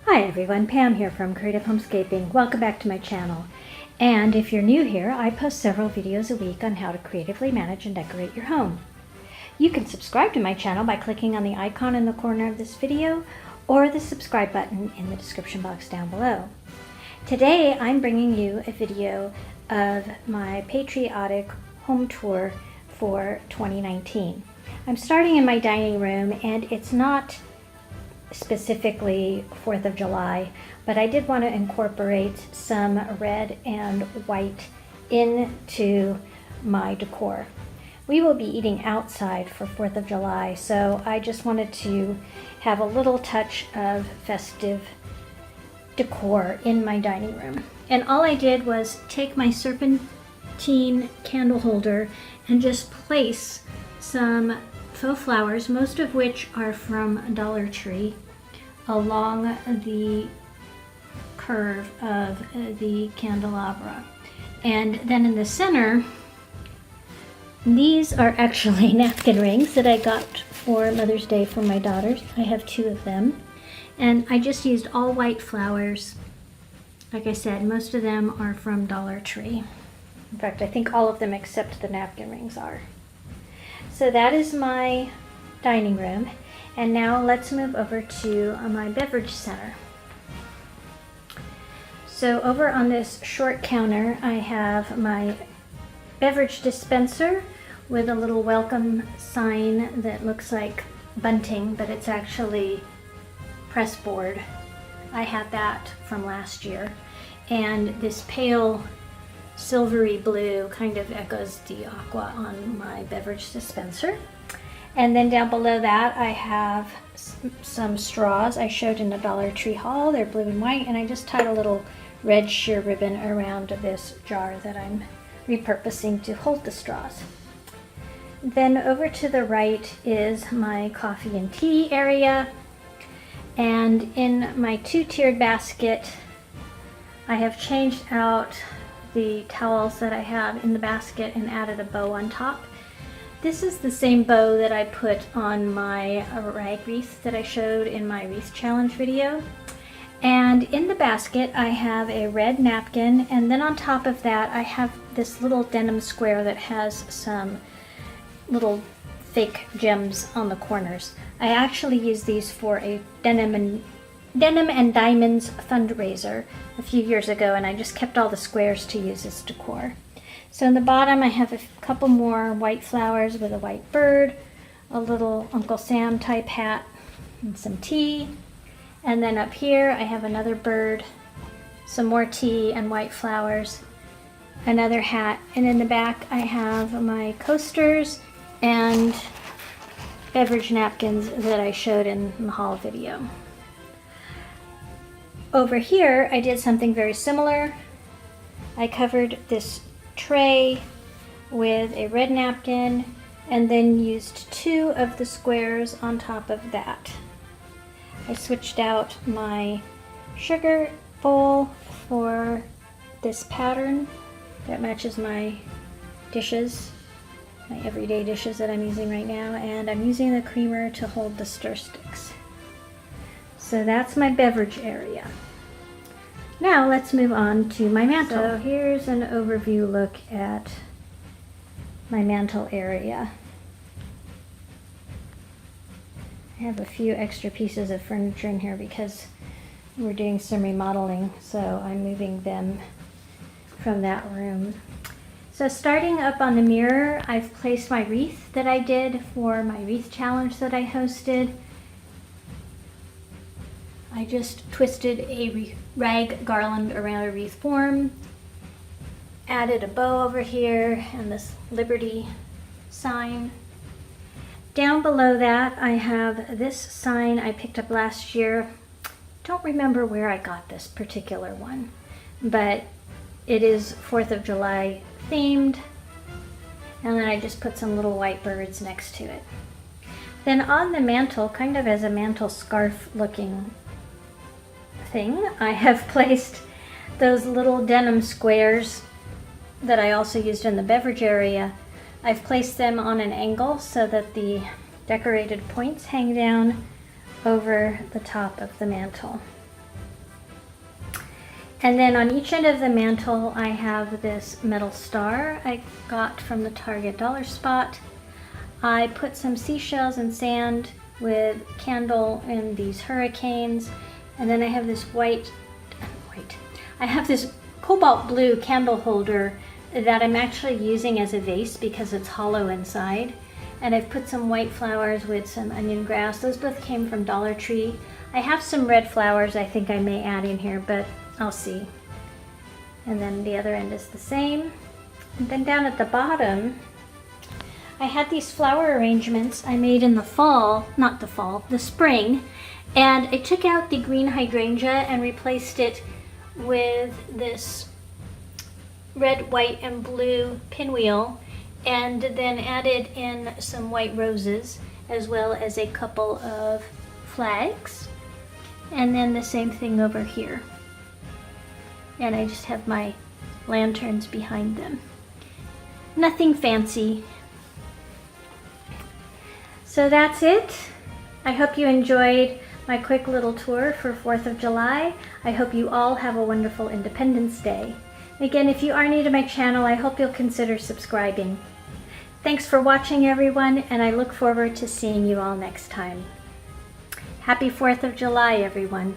Hi everyone, Pam here from Creative Homescaping. Welcome back to my channel. And if you're new here, I post several videos a week on how to creatively manage and decorate your home. You can subscribe to my channel by clicking on the icon in the corner of this video or the subscribe button in the description box down below. Today I'm bringing you a video of my patriotic home tour for 2019. I'm starting in my dining room, and it's not specifically 4th of July, but I did want to incorporate some red and white into my decor. We will be eating outside for 4th of July, so I just wanted to have a little touch of festive decor in my dining room. And all I did was take my serpentine candle holder and just place some faux flowers, most of which are from Dollar Tree, along the curve of the candelabra. And then in the center, these are actually napkin rings that I got for Mother's Day for my daughters. I have 2 of them. And I just used all white flowers. Like I said, most of them are from Dollar Tree. In fact, I think all of them except the napkin rings are. So that is my dining room. And now let's move over to my beverage center. So over on this short counter, I have my beverage dispenser with a little welcome sign that looks like bunting, but it's actually press board. I had that from last year. And this pale silvery blue kind of echoes the aqua on my beverage dispenser. And then down below that I have some straws I showed in the Dollar Tree haul. They're blue and white, and I just tied a little red sheer ribbon around this jar that I'm repurposing to hold the straws. Then over to the right is my coffee and tea area, and in my 2-tiered basket I have changed out the towels that I have in the basket and added a bow on top. This is the same bow that I put on my rag wreath that I showed in my wreath challenge video. And in the basket I have a red napkin, and then on top of that I have this little denim square that has some little fake gems on the corners. I actually used these for a Denim and Diamonds fundraiser a few years ago, and I just kept all the squares to use as decor. So in the bottom I have a couple more white flowers with a white bird, a little Uncle Sam type hat, and some tea. And then up here I have another bird, some more tea and white flowers, another hat, and in the back I have my coasters and beverage napkins that I showed in the haul video. Over here I did something very similar. I covered this tray with a red napkin and then used 2 of the squares on top of that. I switched out my sugar bowl for this pattern that matches my dishes, my everyday dishes that I'm using right now, and I'm using the creamer to hold the stir sticks. So that's my beverage area. Now let's move on to my mantle. So here's an overview look at my mantle area. I have a few extra pieces of furniture in here because we're doing some remodeling, so I'm moving them from that room. So starting up on the mirror, I've placed my wreath that I did for my wreath challenge that I hosted. I just twisted a rag garland around a wreath form, added a bow over here and this Liberty sign. Down below that I have this sign I picked up last year. Don't remember where I got this particular one, but it is 4th of July themed, and then I just put some little white birds next to it. Then on the mantle, kind of as a mantle scarf looking thing, I have placed those little denim squares that I also used in the beverage area. I've placed them on an angle so that the decorated points hang down over the top of the mantle. And then on each end of the mantle, I have this metal star I got from the Target dollar spot. I put some seashells and sand with candle and these hurricanes. And then I have this I have this cobalt blue candle holder that I'm actually using as a vase because it's hollow inside. And I've put some white flowers with some onion grass. Those both came from Dollar Tree. I have some red flowers I think I may add in here, but I'll see. And then the other end is the same. And then down at the bottom, I had these flower arrangements I made in the the spring. And I took out the green hydrangea and replaced it with this red, white, and blue pinwheel, and then added in some white roses as well as a couple of flags. And then the same thing over here. And I just have my lanterns behind them. Nothing fancy. So that's it. I hope you enjoyed my quick little tour for 4th of July. I hope you all have a wonderful Independence Day. Again, if you are new to my channel, I hope you'll consider subscribing. Thanks for watching, everyone, and I look forward to seeing you all next time. Happy 4th of July, everyone.